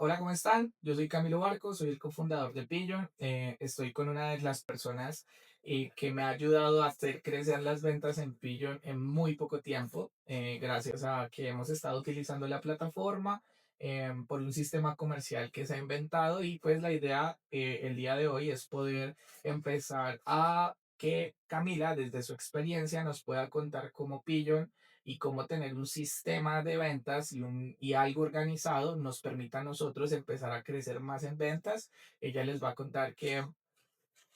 Hola, ¿cómo están? Yo soy Camilo Barco, soy el cofundador de Pillo. Estoy con una de las personas que me ha ayudado a hacer crecer las ventas en Pillo en muy poco tiempo, gracias a que hemos estado utilizando la plataforma por un sistema comercial que se ha inventado y pues la idea el día de hoy es poder empezar a que Camila, desde su experiencia, nos pueda contar cómo Pillo y cómo tener un sistema de ventas y algo organizado nos permita a nosotros empezar a crecer más en ventas. Ella les va a contar que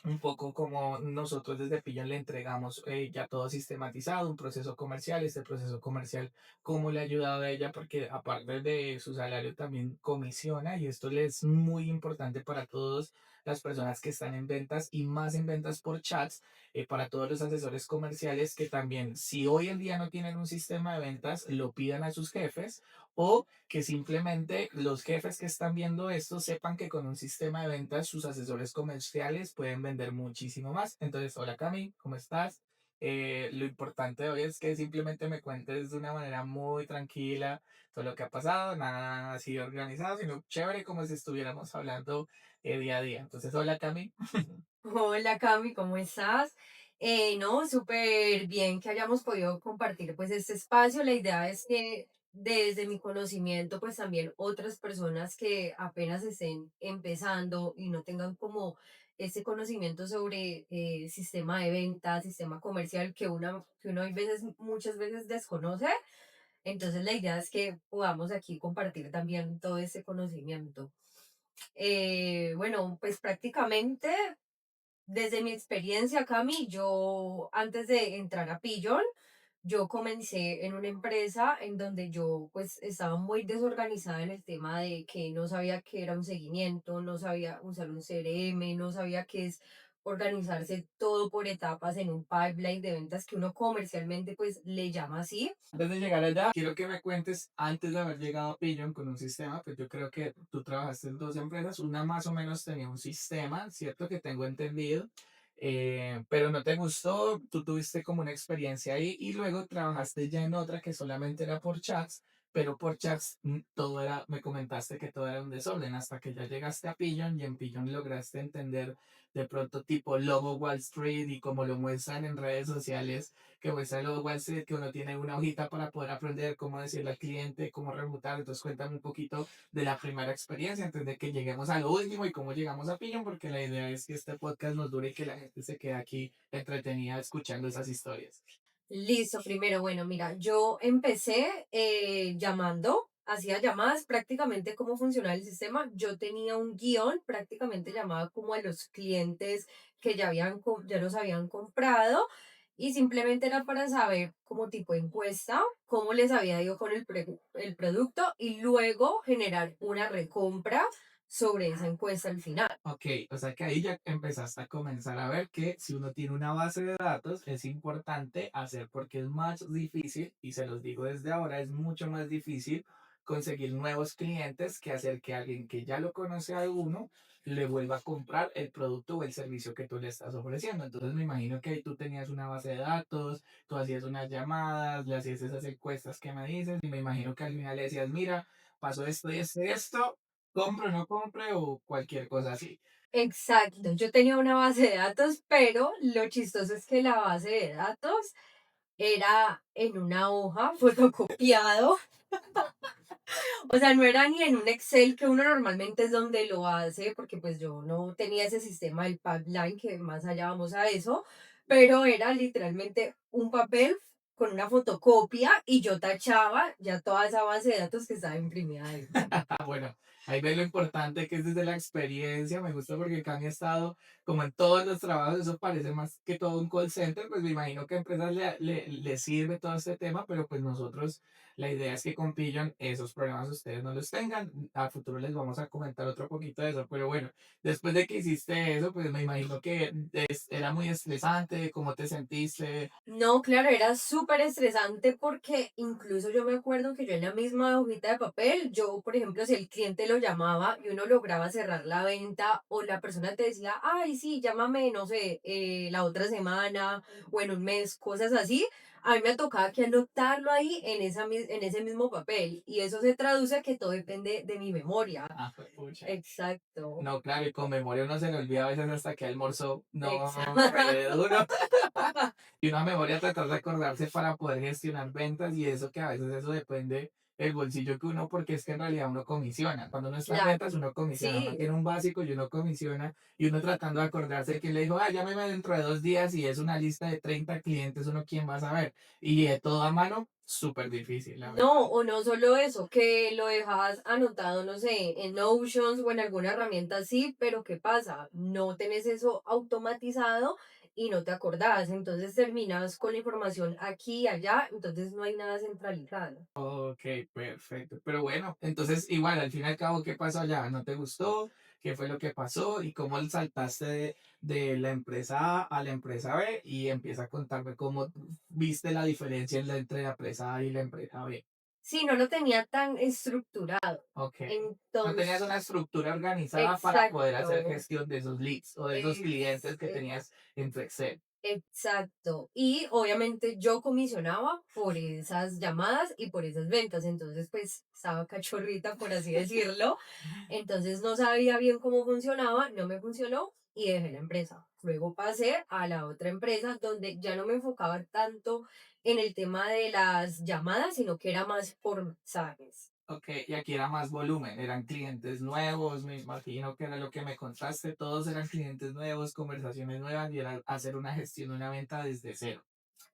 un poco como nosotros desde Pillan le entregamos ya todo sistematizado, un proceso comercial, este proceso comercial, cómo le ha ayudado a ella, porque aparte de su salario también comisiona y esto le es muy importante para todas las personas que están en ventas y más en ventas por chats, para todos los asesores comerciales que también, si hoy en día no tienen un sistema de ventas, lo pidan a sus jefes o que simplemente los jefes que están viendo esto sepan que con un sistema de ventas sus asesores comerciales pueden vender muchísimo más. Entonces, hola Cami, ¿cómo estás? Lo importante de hoy es que simplemente me cuentes de una manera muy tranquila todo lo que ha pasado, nada así organizado, sino chévere como si estuviéramos hablando día a día. Entonces, hola Cami. Hola Cami, ¿cómo estás? No, súper bien que hayamos podido compartir pues este espacio. La idea es que desde mi conocimiento pues también otras personas que apenas estén empezando y no tengan como ese conocimiento sobre sistema de venta, sistema comercial que uno hay veces, muchas veces desconoce. Entonces la idea es que podamos aquí compartir también todo ese conocimiento. Bueno, pues prácticamente desde mi experiencia, Cami, yo antes de entrar a Pillon, yo comencé en una empresa en donde yo pues estaba muy desorganizada en el tema de que no sabía qué era un seguimiento, no sabía usar un CRM, no sabía qué es organizarse todo por etapas en un pipeline de ventas que uno comercialmente pues le llama así. Antes de llegar allá, quiero que me cuentes, antes de haber llegado a Pillion con un sistema, pues yo creo que tú trabajaste en dos empresas, una más o menos tenía un sistema, ¿cierto? Que tengo entendido, pero no te gustó, tú tuviste como una experiencia ahí y luego trabajaste ya en otra que solamente era por chats, pero por chats todo era, me comentaste que todo era un desorden hasta que ya llegaste a Pillion y en Pillion lograste entender de pronto tipo Lobo Wall Street y como lo muestran en redes sociales que muestra luego Wall Street, que uno tiene una hojita para poder aprender cómo decirle al cliente, cómo rebutar. Entonces, cuéntame un poquito de la primera experiencia, antes de que lleguemos a lo último y cómo llegamos a Pillo, porque la idea es que este podcast nos dure y que la gente se quede aquí entretenida escuchando esas historias. Listo, primero, bueno, mira, yo empecé llamando, hacía llamadas, prácticamente cómo funcionaba el sistema. Yo tenía un guión, prácticamente llamaba como a los clientes que ya los habían comprado y simplemente era para saber como tipo encuesta, cómo les había ido con el producto y luego generar una recompra sobre esa encuesta al final. Ok, o sea que ahí ya empezaste a comenzar a ver que si uno tiene una base de datos es importante hacer porque es más difícil, y se los digo desde ahora, es mucho más difícil conseguir nuevos clientes que hacer que alguien que ya lo conoce a uno le vuelva a comprar el producto o el servicio que tú le estás ofreciendo. Entonces me imagino que ahí tú tenías una base de datos, tú hacías unas llamadas, le hacías esas encuestas que me dices y me imagino que al final le decías, mira, pasó esto y esto, compre o no compre o cualquier cosa así. Exacto, yo tenía una base de datos, pero lo chistoso es que la base de datos era en una hoja fotocopiado, o sea, no era ni en un Excel que uno normalmente es donde lo hace, porque pues yo no tenía ese sistema del pipeline, que más allá vamos a eso, pero era literalmente un papel con una fotocopia y yo tachaba ya toda esa base de datos que estaba imprimida ahí. Bueno, ahí ves lo importante que es desde la experiencia. Me gusta porque Cami ha estado como en todos los trabajos, eso parece más que todo un call center, pues me imagino que a empresas le sirve todo este tema, pero pues nosotros la idea es que con Pillan esos problemas ustedes no los tengan. A futuro les vamos a comentar otro poquito de eso, pero bueno, después de que hiciste eso, pues me imagino que era muy estresante, ¿cómo te sentiste? No, claro, era súper estresante porque incluso yo me acuerdo que yo en la misma hojita de papel, yo, por ejemplo, si el cliente lo llamaba y uno lograba cerrar la venta o la persona te decía, ay, sí, llámame, no sé, la otra semana o en un mes, cosas así, a mí me tocaba que anotarlo ahí en ese mismo papel y eso se traduce a que todo depende de mi memoria. Ah, pues, pucha. Exacto, No, claro, y con memoria uno se le olvida a veces hasta que almorzó. No, re exacto. duro. Y una memoria tratar de acordarse para poder gestionar ventas y eso que a veces eso depende el bolsillo que uno, porque es que en realidad uno comisiona. Cuando uno está en ventas, Claro, uno comisiona. Uno sí. tiene un básico y uno comisiona y uno tratando de acordarse que le dijo, ah, llámeme dentro de 2 días y es una lista de 30 clientes, uno quién va a saber. Y de todo a mano, súper difícil, la verdad. No, o no solo eso, que lo dejas anotado, no sé, en Notions o en alguna herramienta así, pero ¿qué pasa? No tenés eso automatizado y no te acordás, entonces terminas con la información aquí y allá, entonces no hay nada centralizado. Ok, perfecto. Pero bueno, entonces igual, al fin y al cabo, ¿qué pasó allá? ¿No te gustó? ¿Qué fue lo que pasó? ¿Y cómo saltaste de la empresa A a la empresa B? Y empieza a contarme cómo viste la diferencia entre la empresa A y la empresa B. Sí, no lo tenía tan estructurado. Ok. No tenías Entonces, una estructura organizada para poder hacer exacto. gestión de esos leads o de esos clientes ex- que tenías en tu Excel. Exacto. Y obviamente yo comisionaba por esas llamadas y por esas ventas. Entonces, pues estaba cachorrita, por así decirlo. Entonces no sabía bien cómo funcionaba, no me funcionó y dejé la empresa. Luego pasé a la otra empresa donde ya no me enfocaba tanto en el tema de las llamadas, sino que era más por mensajes. Ok, y aquí era más volumen, eran clientes nuevos, me imagino que era lo que me contaste, todos eran clientes nuevos, conversaciones nuevas y era hacer una gestión, una venta desde cero.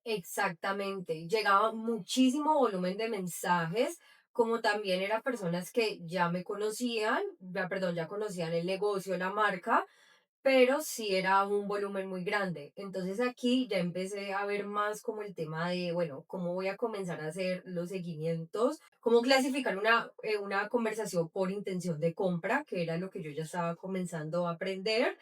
Exactamente, llegaba muchísimo volumen de mensajes, como también eran personas que ya me conocían, ya, perdón, ya conocían el negocio, la marca, pero sí era un volumen muy grande. Entonces aquí ya empecé a ver más como el tema de, bueno, cómo voy a comenzar a hacer los seguimientos, cómo clasificar una conversación por intención de compra, que era lo que yo ya estaba comenzando a aprender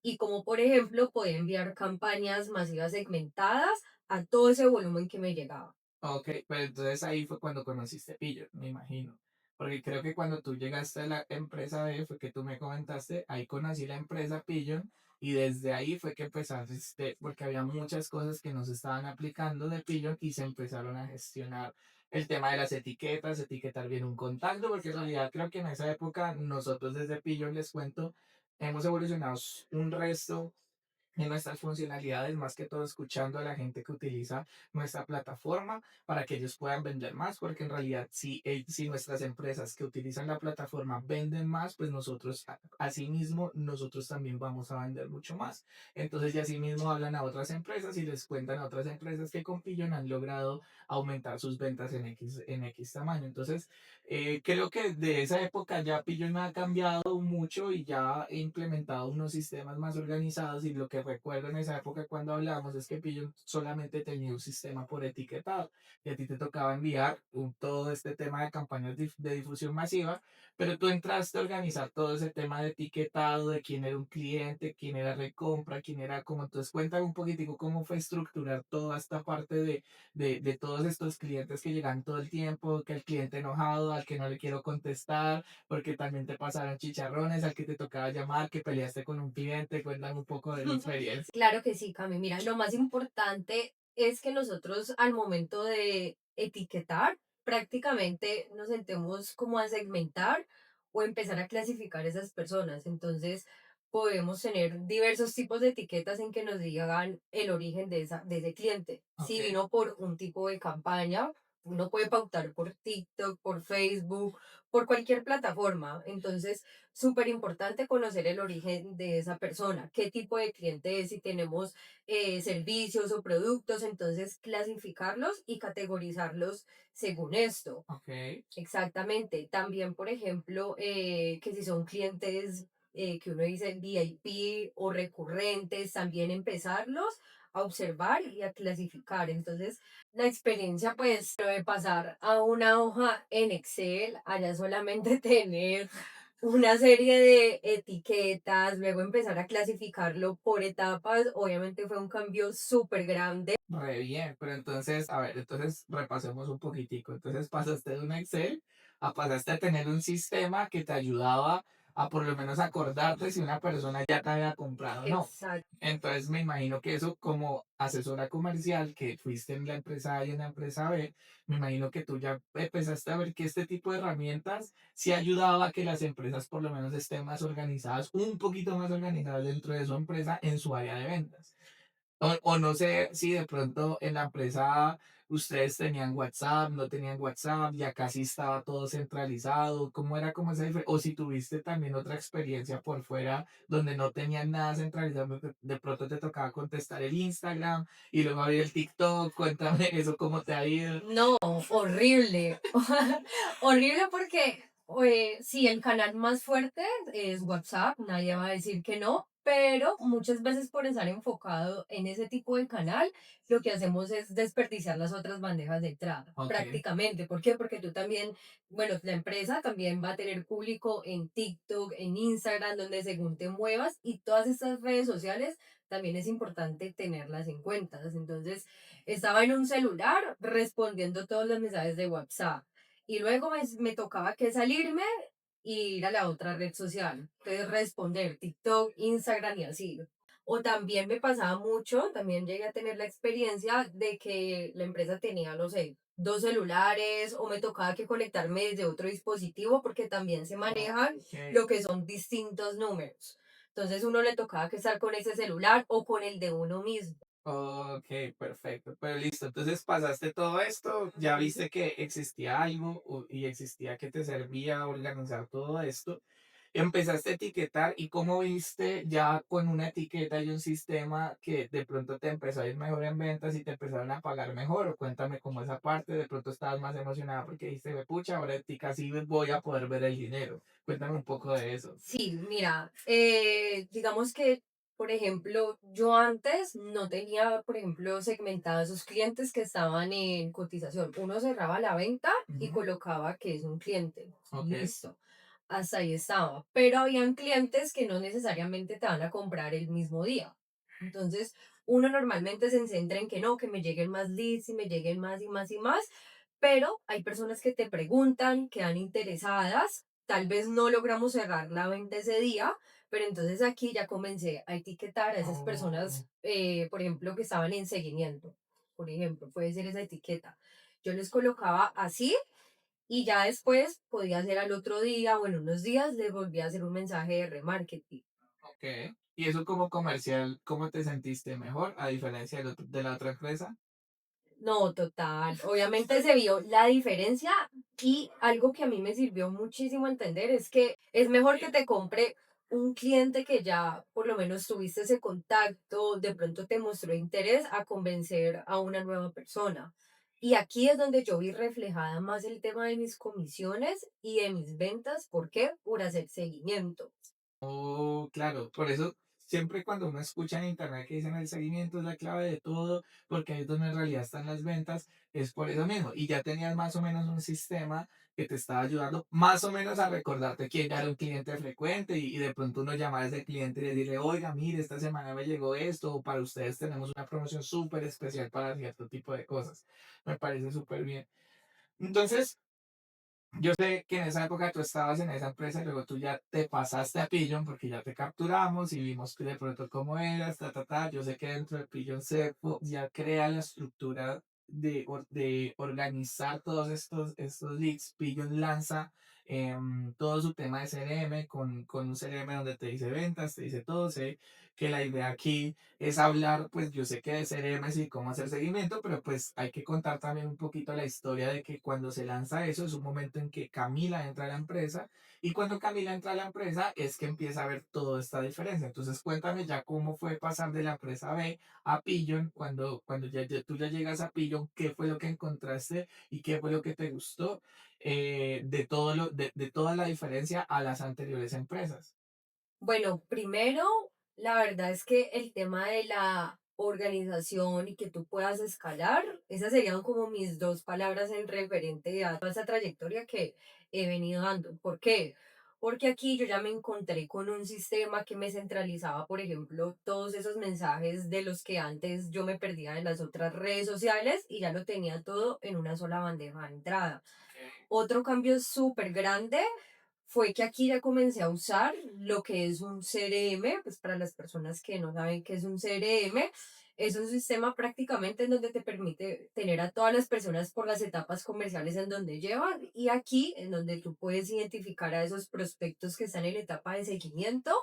y como por ejemplo poder enviar campañas masivas segmentadas a todo ese volumen que me llegaba. Ok, pero entonces ahí fue cuando conociste Pillo, me imagino. Porque creo que cuando tú llegaste a la empresa B, fue que tú me comentaste, ahí conocí la empresa Pigeon y desde ahí fue que empezaste, porque había muchas cosas que nos estaban aplicando de Pigeon y se empezaron a gestionar el tema de las etiquetas, etiquetar bien un contacto, porque en realidad creo que en esa época nosotros desde Pigeon, les cuento, hemos evolucionado un resto en nuestras funcionalidades, más que todo escuchando a la gente que utiliza nuestra plataforma para que ellos puedan vender más, porque en realidad si nuestras empresas que utilizan la plataforma venden más, pues nosotros, asimismo, nosotros también vamos a vender mucho más. Entonces, y asimismo hablan a otras empresas y les cuentan a otras empresas que con Pillon han logrado aumentar sus ventas en X tamaño. Entonces, creo que de esa época ya Pillon ha cambiado mucho y ya he implementado unos sistemas más organizados y lo que recuerdo en esa época cuando hablamos es que Pillon solamente tenía un sistema por etiquetado y a ti te tocaba enviar todo este tema de campañas de difusión masiva, pero tú entraste a organizar todo ese tema de etiquetado, de quién era un cliente, quién era recompra, quién era como. Entonces cuéntame un poquitico cómo fue estructurar toda esta parte de todos estos clientes que llegan todo el tiempo, que el cliente enojado, al que no le quiero contestar, porque también te pasaron chicharrones, al que te tocaba llamar, que peleaste con un cliente, cuéntame un poco de la experiencia. Claro que sí, Cami. Mira, lo más importante es que nosotros al momento de etiquetar, prácticamente nos sentemos como a segmentar o empezar a clasificar esas personas. Entonces, podemos tener diversos tipos de etiquetas en que nos digan el origen de ese cliente. Si Ok. vino por un tipo de campaña, uno puede pautar por TikTok, por Facebook, por cualquier plataforma. Entonces, súper importante conocer el origen de esa persona, qué tipo de cliente es, si tenemos servicios o productos, entonces clasificarlos y categorizarlos según esto. Ok, Exactamente. También, por ejemplo, que si son clientes que uno dice VIP o recurrentes, también empezarlos a observar y a clasificar. Entonces, la experiencia, pues, de pasar a una hoja en Excel, allá solamente tener una serie de etiquetas, luego empezar a clasificarlo por etapas, obviamente fue un cambio súper grande. re bien, pero entonces, a ver, entonces repasemos un poquitico. Entonces pasaste de un Excel a pasaste a tener un sistema que te ayudaba a por lo menos acordarte si una persona ya te había comprado o no. Exacto. Entonces me imagino que eso como asesora comercial que fuiste en la empresa A y en la empresa B, me imagino que tú ya empezaste a ver que este tipo de herramientas sí ayudaba a que las empresas por lo menos estén más organizadas, un poquito más organizadas dentro de su empresa en su área de ventas. O no sé si de pronto en la empresa ustedes tenían WhatsApp, no tenían WhatsApp, ya casi estaba todo centralizado, ¿cómo era como esa o si tuviste también otra experiencia por fuera donde no tenían nada centralizado, de pronto te tocaba contestar el Instagram y luego abrir el TikTok, cuéntame eso, cómo te ha ido. No, horrible. Horrible porque, sí, el canal más fuerte es WhatsApp, nadie va a decir que no, pero muchas veces por estar enfocado en ese tipo de canal, lo que hacemos es desperdiciar las otras bandejas de entrada, Ok. prácticamente. ¿Por qué? Porque tú también, bueno, la empresa también va a tener público en TikTok, en Instagram, donde según te muevas y todas estas redes sociales también es importante tenerlas en cuenta. Entonces, estaba en un celular respondiendo todos los mensajes de WhatsApp y luego me tocaba que salirme y ir a la otra red social. Entonces responder TikTok, Instagram y así. O también me pasaba mucho, también llegué a tener la experiencia de que la empresa tenía, no sé, dos celulares o me tocaba que conectarme desde otro dispositivo porque también se manejan Ok. lo que son distintos números. Entonces uno le tocaba que estar con ese celular o con el de uno mismo. Ok, perfecto. Pero listo, entonces pasaste todo esto, ya viste que existía algo y existía que te servía organizar todo esto. Empezaste a etiquetar y cómo viste ya con una etiqueta y un sistema que de pronto te empezó a ir mejor en ventas y te empezaron a pagar mejor. O cuéntame cómo esa parte, de pronto estabas más emocionada porque dijiste, "Ve, pucha, ahora de ti casi voy a poder ver el dinero". Cuéntame un poco de eso. Sí, mira, digamos que, por ejemplo, yo antes no tenía, por ejemplo, segmentados esos clientes que estaban en cotización. Uno cerraba la venta y Ujú. colocaba que es un cliente. Ok. Listo. Hasta ahí estaba. Pero habían clientes que no necesariamente te van a comprar el mismo día. Entonces, uno normalmente se centra en que no, que me lleguen más leads y me lleguen más y más y más, pero hay personas que te preguntan, quedan interesadas, tal vez no logramos cerrar la venta ese día, pero entonces aquí ya comencé a etiquetar a esas Oh, personas, por ejemplo, que estaban en seguimiento, por ejemplo, puede ser esa etiqueta. Yo les colocaba así y ya después podía hacer al otro día o en unos días les volví a hacer un mensaje de remarketing. ok. ¿Y eso como comercial, cómo te sentiste mejor a diferencia de la otra empresa? No, total. Obviamente se vio la diferencia y algo que a mí me sirvió muchísimo entender es que es mejor que te compre un cliente que ya por lo menos tuviste ese contacto, de pronto te mostró interés a convencer a una nueva persona. Y aquí es donde yo vi reflejada más el tema de mis comisiones y de mis ventas. ¿Por qué? Por hacer seguimiento. Oh, claro, por eso siempre cuando uno escucha en internet que dicen el seguimiento es la clave de todo, porque ahí es donde en realidad están las ventas, es por eso mismo. Y ya tenías más o menos un sistema que te estaba ayudando más o menos a recordarte quién era un cliente frecuente y de pronto uno llamar a ese cliente y decirle, oiga, mire, esta semana me llegó esto, o para ustedes tenemos una promoción súper especial para cierto tipo de cosas. Me parece súper bien. Entonces, yo sé que en esa época tú estabas en esa empresa y luego tú ya te pasaste a Pillion porque ya te capturamos y vimos que de pronto cómo eras, ta, ta, ta. Yo sé que dentro de Pillion se ya crea la estructura de organizar todos estos leads. Pillion lanza todo su tema de CRM con un CRM donde te dice ventas, te dice todo. Sé que la idea aquí es hablar, pues yo sé que de CRM y cómo hacer seguimiento, pero pues hay que contar también un poquito la historia de que cuando se lanza eso es un momento en que Camila entra a la empresa y cuando Camila entra a la empresa es que empieza a ver toda esta diferencia. Entonces cuéntame ya cómo fue pasar de la empresa B a Pillion, cuando tú ya llegas a Pillion, qué fue lo que encontraste y qué fue lo que te gustó de toda la diferencia a las anteriores empresas. Bueno, primero, la verdad es que el tema de la organización y que tú puedas escalar, esas serían como mis dos palabras en referente a toda esa trayectoria que he venido dando. ¿Por qué? Porque aquí yo ya me encontré con un sistema que me centralizaba, por ejemplo, todos esos mensajes de los que antes yo me perdía en las otras redes sociales y ya lo tenía todo en una sola bandeja de entrada. Ok. Otro cambio súper grande fue que aquí ya comencé a usar lo que es un CRM, pues para las personas que no saben qué es un CRM, es un sistema prácticamente en donde te permite tener a todas las personas por las etapas comerciales en donde llevan y aquí en donde tú puedes identificar a esos prospectos que están en la etapa de seguimiento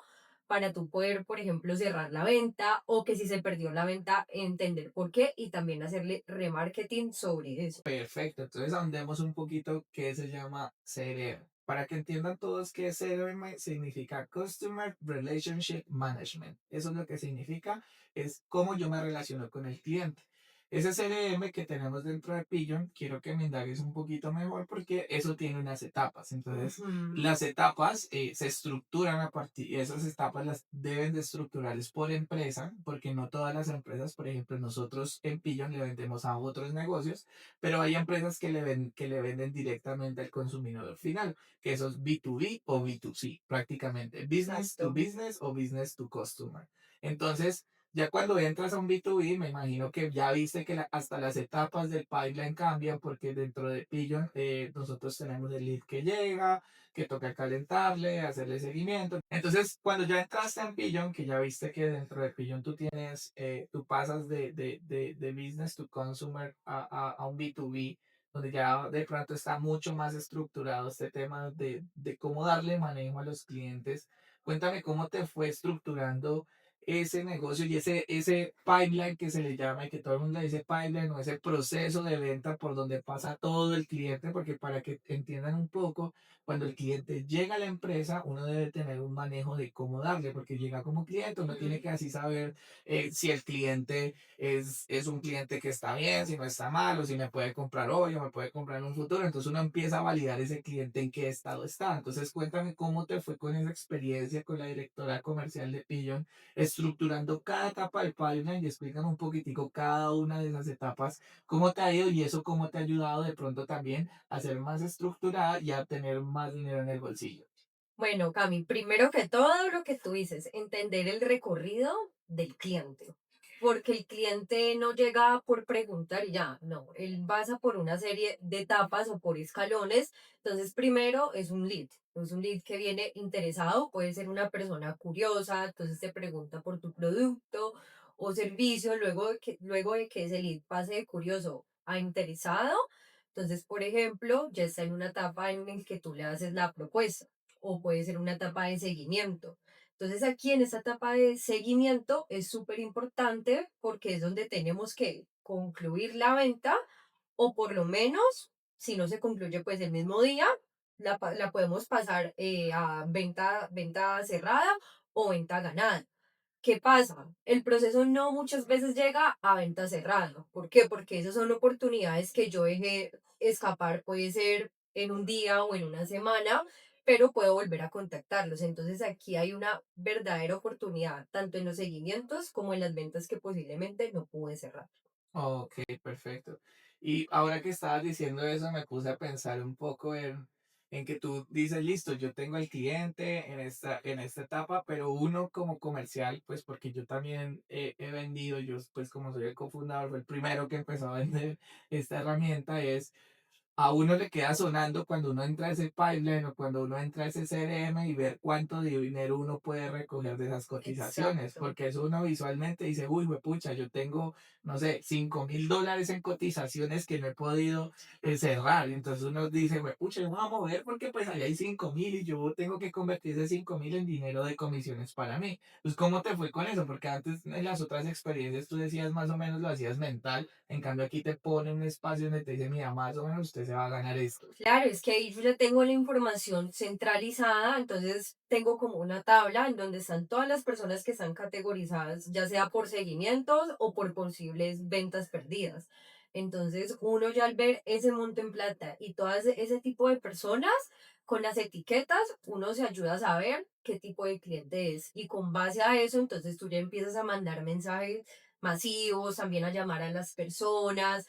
para tú poder, por ejemplo, cerrar la venta o que si se perdió la venta, entender por qué y también hacerle remarketing sobre eso. Perfecto, entonces ahondemos un poquito qué se llama CRM. Para que entiendan todos que CRM significa Customer Relationship Management. Eso es lo que significa, es cómo yo me relaciono con el cliente. Ese CRM que tenemos dentro de Pigeon, quiero que me indagues un poquito mejor porque eso tiene unas etapas. Entonces, Ujú. las etapas se estructuran a partir, esas etapas las deben de estructurarles por empresa, porque no todas las empresas, por ejemplo, nosotros en Pigeon le vendemos a otros negocios, pero hay empresas que le venden directamente al consumidor final, que eso es B2B o B2C, prácticamente, business to Exacto. business o business to customer. Entonces, ya cuando entras a un B2B, me imagino que ya viste que hasta las etapas del pipeline cambian, porque dentro de Pigeon nosotros tenemos el lead que llega, que toca calentarle, hacerle seguimiento. Entonces, cuando ya entraste en Pigeon, que ya viste que dentro de Pigeon tú pasas de business to consumer a un B2B, donde ya de pronto está mucho más estructurado este tema de cómo darle manejo a los clientes. Cuéntame cómo te fue estructurando ese negocio y ese pipeline que se le llama y que todo el mundo le dice pipeline o ese proceso de venta por donde pasa todo el cliente, porque para que entiendan un poco, cuando el cliente llega a la empresa, uno debe tener un manejo de cómo darle, porque llega como cliente, uno tiene Ujú. que así saber si el cliente es un cliente que está bien, si no está mal, o si me puede comprar hoy o me puede comprar en un futuro. Entonces uno empieza a validar ese cliente en qué estado está. Entonces cuéntame cómo te fue con esa experiencia con la directora comercial de Pillion, estructurando cada etapa del pipeline y explícame un poquitico cada una de esas etapas, cómo te ha ido y eso cómo te ha ayudado de pronto también a ser más estructurada y a tener más dinero en el bolsillo. Bueno, Cami, primero que todo lo que tú dices, entender el recorrido del cliente, porque el cliente no llega por preguntar y ya, no, él pasa por una serie de etapas o por escalones. Entonces, primero es un lead que viene interesado, puede ser una persona curiosa, entonces te pregunta por tu producto o servicio, luego de que ese lead pase de curioso a interesado, entonces, por ejemplo, ya está en una etapa en la que tú le haces la propuesta o puede ser una etapa de seguimiento. Entonces aquí en esta etapa de seguimiento es súper importante porque es donde tenemos que concluir la venta o por lo menos, si no se concluye pues el mismo día, la podemos pasar a venta cerrada o venta ganada. ¿Qué pasa? El proceso no muchas veces llega a venta cerrada. ¿Por qué? Porque esas son oportunidades que yo dejé escapar, puede ser en un día o en una semana, pero puedo volver a contactarlos. Entonces aquí hay una verdadera oportunidad, tanto en los seguimientos como en las ventas que posiblemente no pude cerrar. Ok, perfecto. Y ahora que estabas diciendo eso, me puse a pensar un poco en que tú dices, listo, yo tengo al cliente en esta etapa, pero uno como comercial, pues porque yo también he vendido, yo pues como soy el cofundador, fue el primero que empezó a vender esta herramienta, es a uno le queda sonando cuando uno entra a ese pipeline o cuando uno entra a ese CRM y ver cuánto de dinero uno puede recoger de esas cotizaciones, Exacto. porque eso uno visualmente dice, uy, pucha, yo tengo, no sé, $5,000 en cotizaciones que no he podido cerrar. Y entonces uno dice, pucha, yo me voy a mover porque pues allá hay 5,000 y yo tengo que convertir ese 5,000 en dinero de comisiones para mí. Pues, ¿cómo te fue con eso? Porque antes en las otras experiencias tú decías más o menos lo hacías mental, en cambio aquí te pone un espacio donde te dice, mira, más o menos usted se va a ganar esto. Claro, es que ahí yo ya tengo la información centralizada, entonces tengo como una tabla en donde están todas las personas que están categorizadas, ya sea por seguimientos o por posibles ventas perdidas. Entonces, uno ya al ver ese monto en plata y todo ese tipo de personas con las etiquetas, uno se ayuda a saber qué tipo de cliente es. Y con base a eso, entonces tú ya empiezas a mandar mensajes masivos, también a llamar a las personas,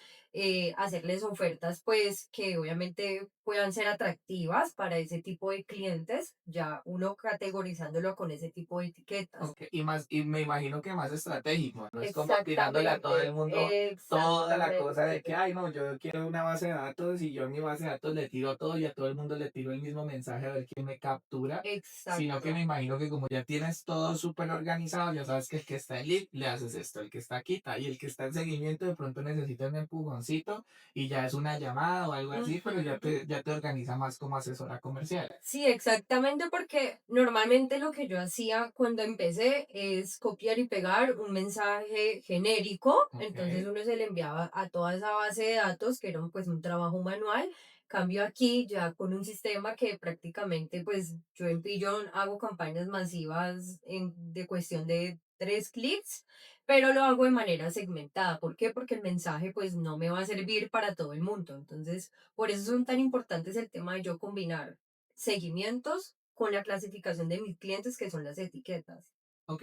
hacerles ofertas, pues que obviamente puedan ser atractivas para ese tipo de clientes, ya uno categorizándolo con ese tipo de etiquetas. Ok, y más, y me imagino que más estratégico, no es como tirándole a todo el Exactamente, mundo toda la cosa de que, exactamente, ay, no, yo quiero una base de datos y yo en mi base de datos le tiro todo y a todo el mundo le tiro el mismo mensaje a ver quién me captura, sino que me exacto. imagino que como ya tienes todo súper organizado, ya sabes que el que está en lead le haces esto, el que está quita y el que está en seguimiento de pronto necesita un empujoncito y ya es una llamada o algo así, pero Ujú. ya te organiza más como asesora comercial. Sí, exactamente, porque normalmente lo que yo hacía cuando empecé es copiar y pegar un mensaje genérico, Ok, entonces uno se le enviaba a toda esa base de datos, que era pues un trabajo manual. Cambio aquí ya con un sistema que prácticamente pues yo en Pillon hago campañas masivas de cuestión de 3 clics, pero lo hago de manera segmentada. ¿Por qué? Porque el mensaje pues no me va a servir para todo el mundo. Entonces, por eso son tan importantes el tema de yo combinar seguimientos con la clasificación de mis clientes, que son las etiquetas. ok.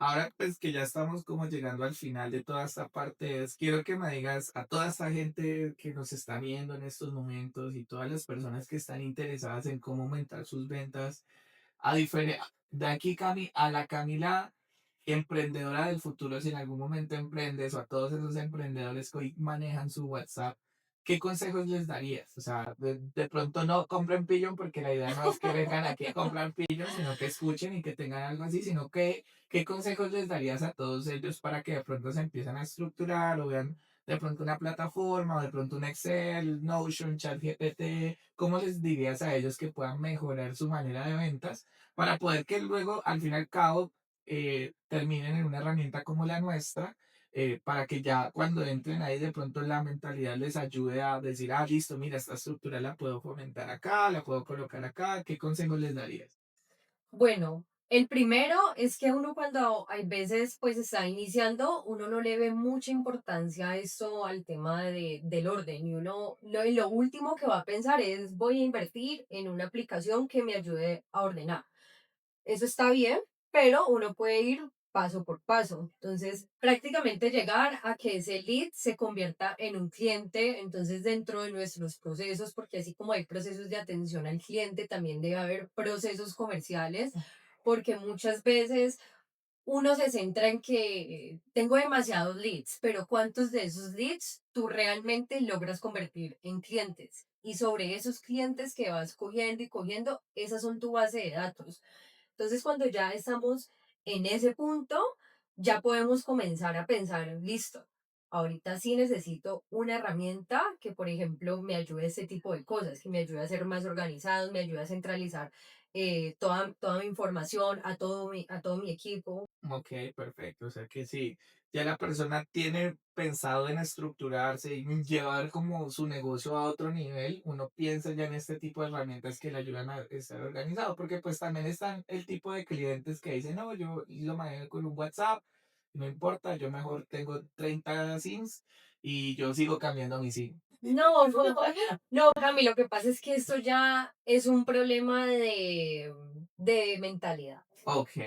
Ahora pues que ya estamos como llegando al final de toda esta parte, quiero que me digas a toda esta gente que nos está viendo en estos momentos y todas las personas que están interesadas en cómo aumentar sus ventas, a de aquí a la Camila emprendedora del futuro, si en algún momento emprendes o a todos esos emprendedores que hoy manejan su WhatsApp, ¿qué consejos les darías? O sea, de pronto no compren Pillow porque la idea no es que vengan aquí a comprar Pillow, sino que escuchen y que tengan algo así, sino que, ¿qué consejos les darías a todos ellos para que de pronto se empiecen a estructurar o vean de pronto una plataforma o de pronto un Excel, Notion, ChatGPT? ¿Cómo les dirías a ellos que puedan mejorar su manera de ventas para poder que luego, al fin y al cabo, terminen en una herramienta como la nuestra, para que ya cuando entren ahí de pronto la mentalidad les ayude a decir, ah, listo, mira, esta estructura la puedo fomentar acá, la puedo colocar acá, ¿qué consejos les darías? Bueno, el primero es que uno cuando hay veces pues está iniciando, uno no le ve mucha importancia a eso, al tema del orden, y uno lo último que va a pensar es voy a invertir en una aplicación que me ayude a ordenar. Eso está bien, pero uno puede ir paso por paso. Entonces, prácticamente llegar a que ese lead se convierta en un cliente, entonces dentro de nuestros procesos, porque así como hay procesos de atención al cliente, también debe haber procesos comerciales, porque muchas veces uno se centra en que tengo demasiados leads, pero ¿cuántos de esos leads tú realmente logras convertir en clientes? Y sobre esos clientes que vas cogiendo y cogiendo, esas son tu base de datos. Entonces, cuando ya estamos en ese punto, ya podemos comenzar a pensar, listo, ahorita sí necesito una herramienta que, por ejemplo, me ayude a este tipo de cosas, que me ayude a ser más organizado, me ayude a centralizar toda mi información, a todo mi equipo. Ok, perfecto. O sea que sí, ya la persona tiene pensado en estructurarse y llevar como su negocio a otro nivel, uno piensa ya en este tipo de herramientas que le ayudan a estar organizado, porque pues también están el tipo de clientes que dicen, no, yo lo manejo con un WhatsApp, no importa, yo mejor tengo 30 SIMs y yo sigo cambiando mi SIM. No, no, no, Cami, lo que pasa es que esto ya es un problema de mentalidad. Ok,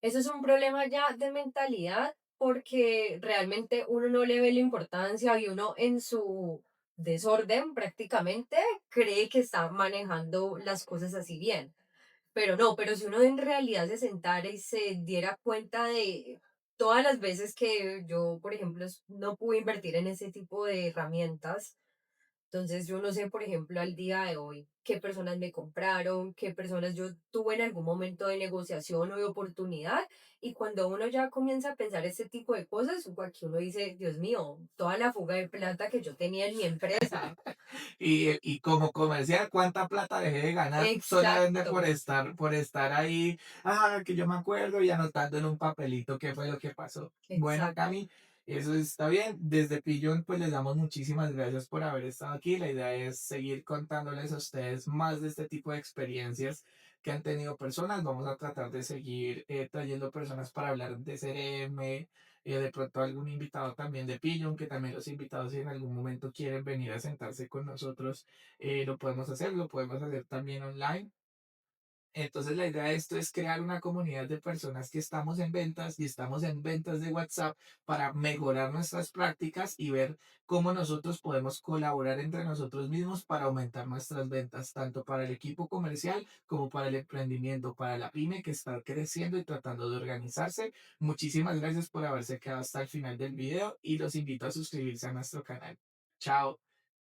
Eso es un problema ya de mentalidad porque realmente uno no le ve la importancia y uno en su desorden prácticamente cree que está manejando las cosas así bien. Pero no, pero si uno en realidad se sentara y se diera cuenta de todas las veces que yo, por ejemplo, no pude invertir en ese tipo de herramientas, entonces, yo no sé, por ejemplo, al día de hoy, qué personas me compraron, qué personas yo tuve en algún momento de negociación o de oportunidad. Y cuando uno ya comienza a pensar ese tipo de cosas, aquí uno dice, Dios mío, toda la fuga de plata que yo tenía en mi empresa. y como comercial, ¿cuánta plata dejé de ganar solamente Exacto, por estar ahí? Ah, que yo me acuerdo y anotando en un papelito qué fue lo que pasó. Bueno, exacto. Cami, eso está bien. Desde Pillón, pues les damos muchísimas gracias por haber estado aquí. La idea es seguir contándoles a ustedes más de este tipo de experiencias que han tenido personas. Vamos a tratar de seguir trayendo personas para hablar de CRM, de pronto algún invitado también de Pillo, que también los invitados si en algún momento quieren venir a sentarse con nosotros, lo podemos hacer también online. Entonces, la idea de esto es crear una comunidad de personas que estamos en ventas y estamos en ventas de WhatsApp para mejorar nuestras prácticas y ver cómo nosotros podemos colaborar entre nosotros mismos para aumentar nuestras ventas, tanto para el equipo comercial como para el emprendimiento, para la pyme que está creciendo y tratando de organizarse. Muchísimas gracias por haberse quedado hasta el final del video y los invito a suscribirse a nuestro canal. Chao.